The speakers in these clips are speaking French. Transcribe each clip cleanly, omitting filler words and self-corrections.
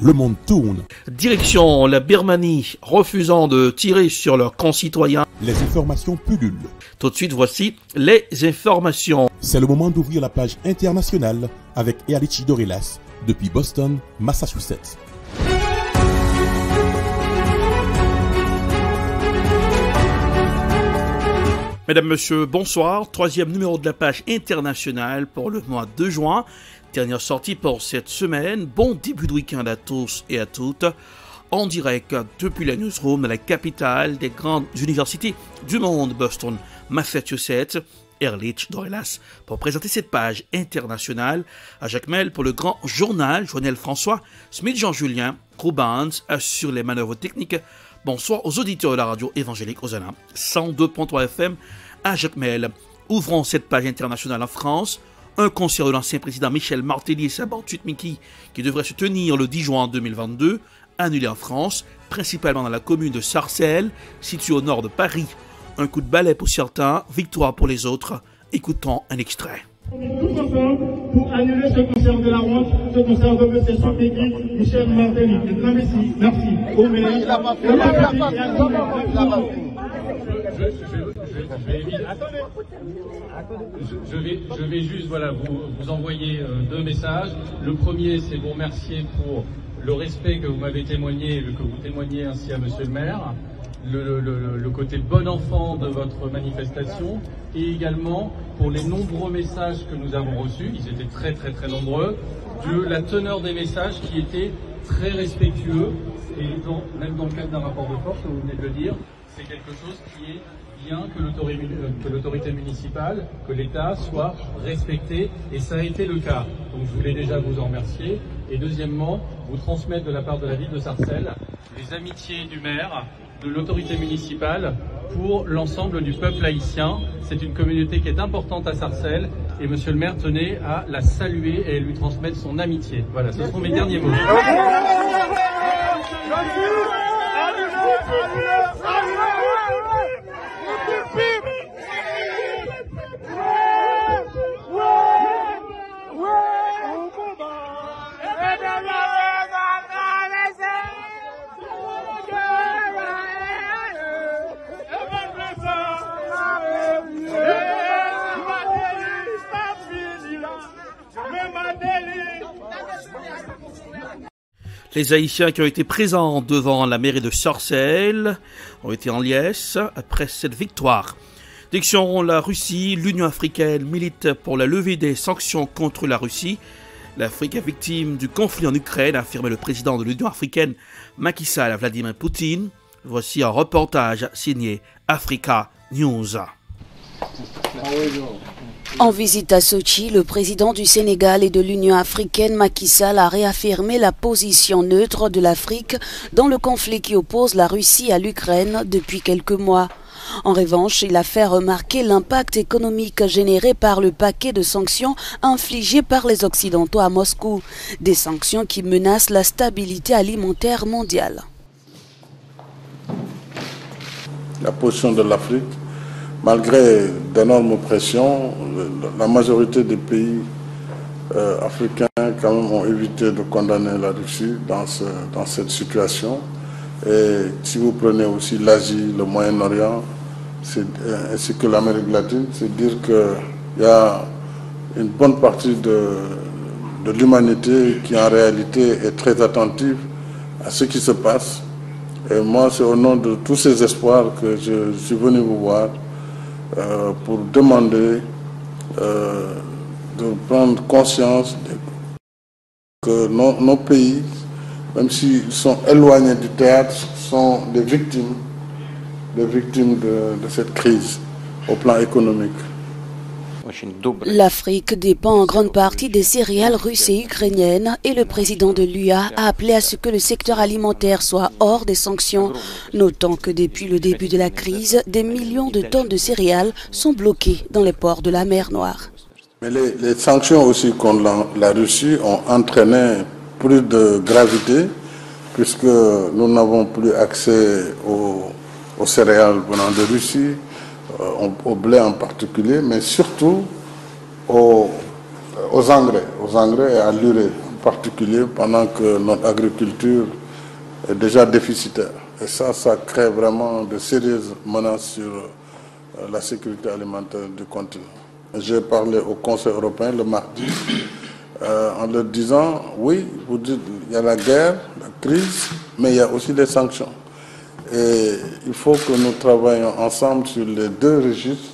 le monde tourne. Direction la Birmanie, refusant de tirer sur leurs concitoyens. Les informations pullulent. Tout de suite, voici les informations. C'est le moment d'ouvrir la page internationale avec Erlichi Dorelas depuis Boston, Massachusetts. Mesdames, Messieurs, bonsoir. Troisième numéro de la page internationale pour le mois de juin. Dernière sortie pour cette semaine. Bon début de week-end à tous et à toutes. En direct depuis la newsroom de la capitale des grandes universités du monde, Boston, Massachusetts. Erlich Dorelas pour présenter cette page internationale. À Jacques Mel pour le grand journal. Joannel François, Smith Jean-Julien, Roubans assure les manœuvres techniques. Bonsoir aux auditeurs de la radio évangélique Hosanna 102.3 FM à Jacques Mel. Ouvrons cette page internationale en France. Un concert de l'ancien président Michel Martelly et sa bande Mickey qui devrait se tenir le 10 juin 2022, annulé en France, principalement dans la commune de Sarcelles, située au nord de Paris. Un coup de balai pour certains, victoire pour les autres. Écoutons un extrait. On est tous ensemble pour annuler ce concert de la honte, ce concert de M. Mickey, Michel Martelly. Un grand merci. Merci. Au maire. Je vais juste vous envoyer deux messages. Le premier, c'est vous remercier pour le respect que vous m'avez témoigné et que vous témoignez ainsi à Monsieur le maire, le côté bon enfant de votre manifestation et également pour les nombreux messages que nous avons reçus, ils étaient très très très nombreux, de la teneur des messages qui était très respectueux et même dans le cadre d'un rapport de force, vous venez de le dire, c'est quelque chose qui est bien que l'autorité municipale, que l'État soit respecté, et ça a été le cas. Donc je voulais déjà vous en remercier. Et deuxièmement, vous transmettre de la part de la ville de Sarcelles les amitiés du maire, de l'autorité municipale pour l'ensemble du peuple haïtien. C'est une communauté qui est importante à Sarcelles et monsieur le maire tenait à la saluer et lui transmettre son amitié. Voilà, ce seront mes derniers mots. Les Haïtiens qui ont été présents devant la mairie de Sarcelles ont été en liesse après cette victoire. Direction la Russie, l'Union africaine milite pour la levée des sanctions contre la Russie. L'Afrique est victime du conflit en Ukraine, a affirmé le président de l'Union africaine, Macky Sall, à Vladimir Poutine. Voici un reportage signé Africa News. En visite à Sochi, le président du Sénégal et de l'Union africaine, Macky Sall, a réaffirmé la position neutre de l'Afrique dans le conflit qui oppose la Russie à l'Ukraine depuis quelques mois. En revanche, il a fait remarquer l'impact économique généré par le paquet de sanctions infligées par les Occidentaux à Moscou, des sanctions qui menacent la stabilité alimentaire mondiale. La position de l'Afrique, malgré d'énormes pressions, la majorité des pays africains quand même ont évité de condamner la Russie dans cette situation. Et si vous prenez aussi l'Asie, le Moyen-Orient, ainsi que l'Amérique latine, c'est dire qu'il y a une bonne partie de l'humanité qui en réalité est très attentive à ce qui se passe. Et moi, c'est au nom de tous ces espoirs que je suis venu vous voir pour demander de prendre conscience que nos pays, même s'ils sont éloignés du théâtre, sont des victimes de cette crise au plan économique. L'Afrique dépend en grande partie des céréales russes et ukrainiennes et le président de l'UA a appelé à ce que le secteur alimentaire soit hors des sanctions, notant que depuis le début de la crise, des millions de tonnes de céréales sont bloquées dans les ports de la mer Noire. Mais les sanctions aussi contre la Russie ont entraîné plus de gravité puisque nous n'avons plus accès aux céréales venant de Russie, au blé en particulier, mais surtout aux engrais et à l'urée en particulier pendant que notre agriculture est déjà déficitaire. Et ça crée vraiment de sérieuses menaces sur la sécurité alimentaire du continent. J'ai parlé au Conseil européen le mardi en leur disant, oui, vous dites, il y a la guerre, la crise, mais il y a aussi les sanctions. Et il faut que nous travaillions ensemble sur les deux registres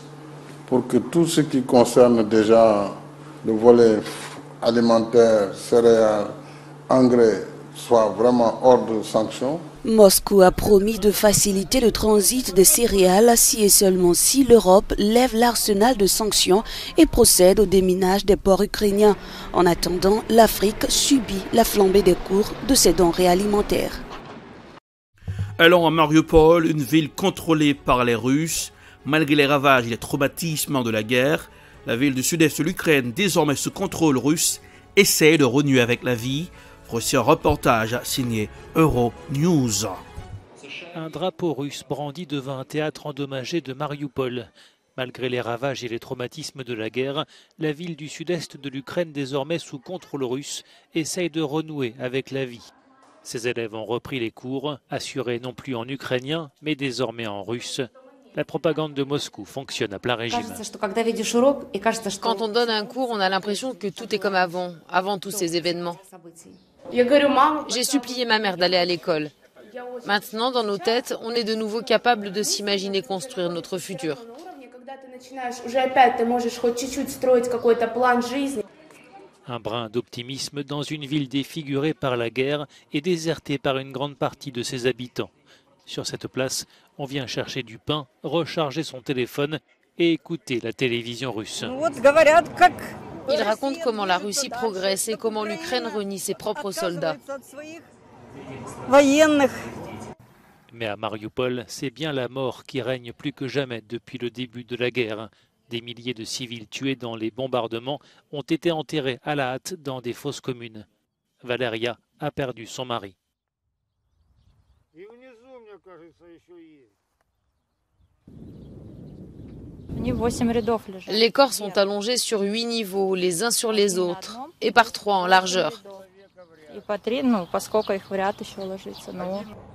pour que tout ce qui concerne déjà le volet alimentaire, céréales, engrais, soit vraiment hors de sanctions. Moscou a promis de faciliter le transit des céréales si et seulement si l'Europe lève l'arsenal de sanctions et procède au déminage des ports ukrainiens. En attendant, l'Afrique subit la flambée des cours de ses denrées alimentaires. Allons à Mariupol, une ville contrôlée par les Russes. Malgré les ravages et les traumatismes de la guerre, la ville du sud-est de l'Ukraine, désormais sous contrôle russe, essaie de renouer avec la vie. Voici un reportage signé Euronews. Un drapeau russe brandi devant un théâtre endommagé de Mariupol. Malgré les ravages et les traumatismes de la guerre, la ville du sud-est de l'Ukraine, désormais sous contrôle russe, essaye de renouer avec la vie. Ses élèves ont repris les cours, assurés non plus en ukrainien, mais désormais en russe. La propagande de Moscou fonctionne à plein régime. Quand on donne un cours, on a l'impression que tout est comme avant tous ces événements. J'ai supplié ma mère d'aller à l'école. Maintenant, dans nos têtes, on est de nouveau capable de s'imaginer construire notre futur. Un brin d'optimisme dans une ville défigurée par la guerre et désertée par une grande partie de ses habitants. Sur cette place, on vient chercher du pain, recharger son téléphone et écouter la télévision russe. Il raconte comment la Russie progresse et comment l'Ukraine renie ses propres soldats. Mais à Mariupol, c'est bien la mort qui règne plus que jamais depuis le début de la guerre. Des milliers de civils tués dans les bombardements ont été enterrés à la hâte dans des fosses communes. Valeria a perdu son mari. Les corps sont allongés sur 8 niveaux, les uns sur les autres, et par 3 en largeur.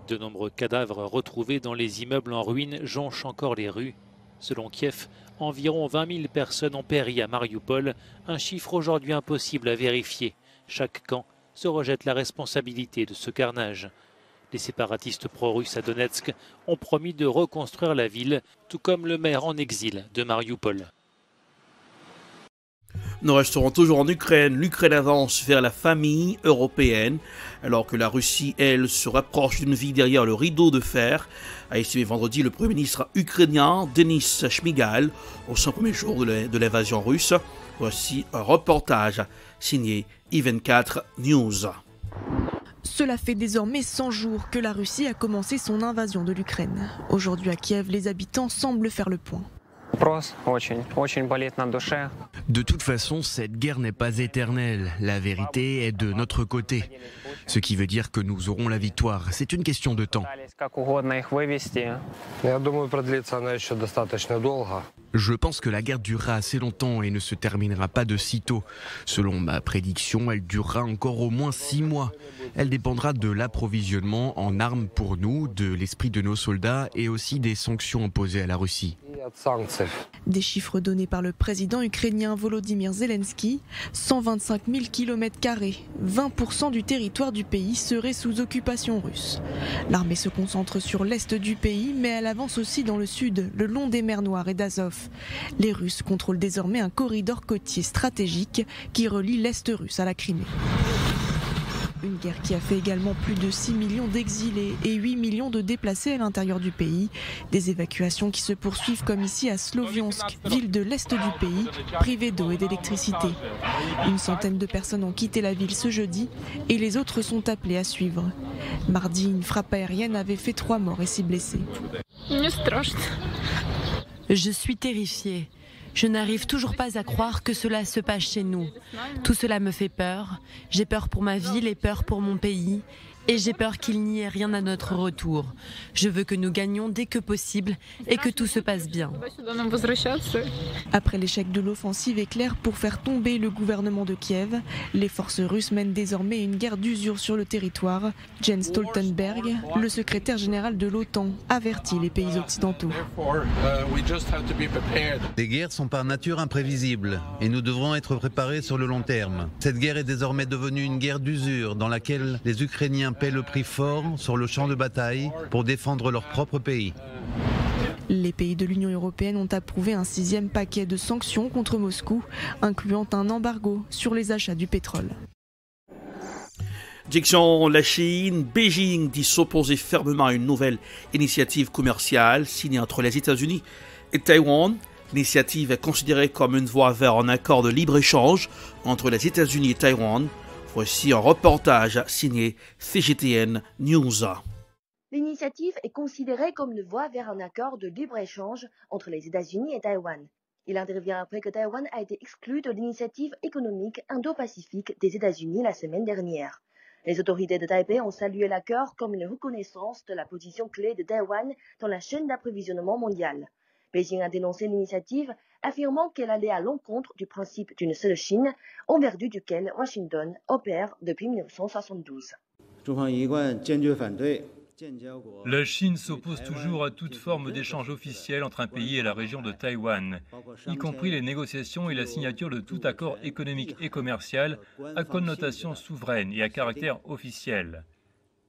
De nombreux cadavres retrouvés dans les immeubles en ruine jonchent encore les rues. Selon Kiev, environ 20 000 personnes ont péri à Mariupol, un chiffre aujourd'hui impossible à vérifier. Chaque camp se rejette la responsabilité de ce carnage. Les séparatistes pro-russes à Donetsk ont promis de reconstruire la ville, tout comme le maire en exil de Mariupol. Nous resterons toujours en Ukraine. L'Ukraine avance vers la famille européenne, alors que la Russie, elle, se rapproche d'une vie derrière le rideau de fer, a estimé vendredi le Premier ministre ukrainien Denis Shmyhal au 101er jour de l'invasion russe. Voici un reportage signé I24 News. Cela fait désormais 100 jours que la Russie a commencé son invasion de l'Ukraine. Aujourd'hui à Kiev, les habitants semblent faire le point. De toute façon, cette guerre n'est pas éternelle. La vérité est de notre côté. Ce qui veut dire que nous aurons la victoire. C'est une question de temps. Je pense que la guerre durera assez longtemps et ne se terminera pas de sitôt. Selon ma prédiction, elle durera encore au moins 6 mois. Elle dépendra de l'approvisionnement en armes pour nous, de l'esprit de nos soldats et aussi des sanctions imposées à la Russie. Des chiffres donnés par le président ukrainien Volodymyr Zelensky, 125 000 km², 20% du territoire du pays serait sous occupation russe. L'armée se concentre sur l'est du pays, mais elle avance aussi dans le sud, le long des mers Noires et d'Azov. Les Russes contrôlent désormais un corridor côtier stratégique qui relie l'est russe à la Crimée. Une guerre qui a fait également plus de 6 millions d'exilés et 8 millions de déplacés à l'intérieur du pays. Des évacuations qui se poursuivent comme ici à Sloviansk, ville de l'est du pays, privée d'eau et d'électricité. Une centaine de personnes ont quitté la ville ce jeudi et les autres sont appelées à suivre. Mardi, une frappe aérienne avait fait 3 morts et 6 blessés. Je suis terrifiée. Je n'arrive toujours pas à croire que cela se passe chez nous. Tout cela me fait peur. J'ai peur pour ma ville et peur pour mon pays. Et j'ai peur qu'il n'y ait rien à notre retour. Je veux que nous gagnions dès que possible et que tout se passe bien. Après l'échec de l'offensive éclair pour faire tomber le gouvernement de Kiev, les forces russes mènent désormais une guerre d'usure sur le territoire. Jens Stoltenberg, le secrétaire général de l'OTAN, avertit les pays occidentaux. Les guerres sont par nature imprévisibles et nous devrons être préparés sur le long terme. Cette guerre est désormais devenue une guerre d'usure dans laquelle les Ukrainiens paient le prix fort sur le champ de bataille pour défendre leur propre pays. Les pays de l'Union européenne ont approuvé un 6e paquet de sanctions contre Moscou, incluant un embargo sur les achats du pétrole. Direction la Chine, Beijing dit s'opposer fermement à une nouvelle initiative commerciale signée entre les États-Unis et Taïwan. L'initiative est considérée comme une voie vers un accord de libre-échange entre les États-Unis et Taïwan. Voici un reportage signé CGTN News. L'initiative est considérée comme une voie vers un accord de libre-échange entre les États-Unis et Taïwan. Il intervient après que Taïwan a été exclu de l'initiative économique Indo-Pacifique des États-Unis la semaine dernière. Les autorités de Taipei ont salué l'accord comme une reconnaissance de la position clé de Taïwan dans la chaîne d'approvisionnement mondiale. Beijing a dénoncé l'initiative, affirmant qu'elle allait à l'encontre du principe d'une seule Chine, en vertu duquel Washington opère depuis 1972. La Chine s'oppose toujours à toute forme d'échange officiel entre un pays et la région de Taïwan, y compris les négociations et la signature de tout accord économique et commercial à connotation souveraine et à caractère officiel.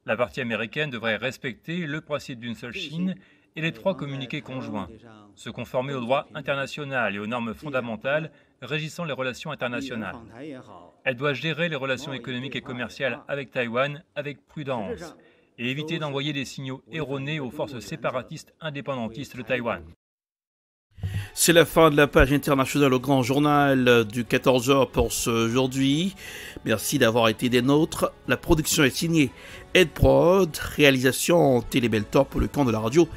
La partie américaine devrait respecter le principe d'une seule Chine et les 3 communiqués conjoints, se conformer au droit international et aux normes fondamentales régissant les relations internationales. Elle doit gérer les relations économiques et commerciales avec Taïwan avec prudence et éviter d'envoyer des signaux erronés aux forces séparatistes indépendantistes de Taïwan. C'est la fin de la page internationale au Grand Journal du 14h pour ce aujourd'hui. Merci d'avoir été des nôtres. La production est signée Ed Prod, réalisation Télébeltor pour le camp de la radio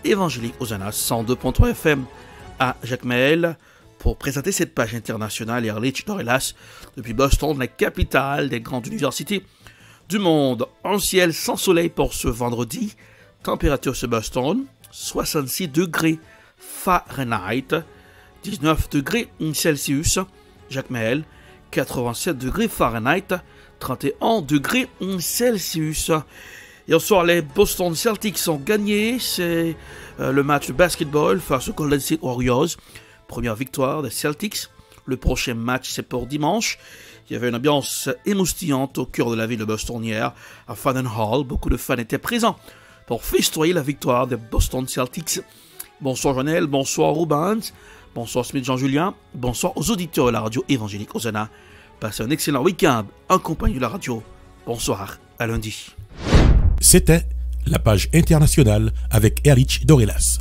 évangélique Hosanna 102.3 FM à Jacmel. Pour présenter cette page internationale, Erlich Dorelas depuis Boston, la capitale des grandes universités du monde. Un ciel sans soleil pour ce vendredi. Température sur Boston, 66 degrés Fahrenheit, 19 degrés Celsius. Jacmel, 87 degrés Fahrenheit, 31 degrés Celsius. Hier soir, les Boston Celtics ont gagné. C'est le match de basketball face aux Golden State Warriors. Première victoire des Celtics. Le prochain match, c'est pour dimanche. Il y avait une ambiance émoustillante au cœur de la ville de Boston hier, à Faneuil Hall. Beaucoup de fans étaient présents pour festoyer la victoire des Boston Celtics. Bonsoir Jonel, bonsoir Rubens, bonsoir Smith Jean-Julien, bonsoir aux auditeurs de la radio évangélique Hosanna. Passez un excellent week-end en compagnie de la radio. Bonsoir, à lundi. C'était la page internationale avec Erlich Dorelas.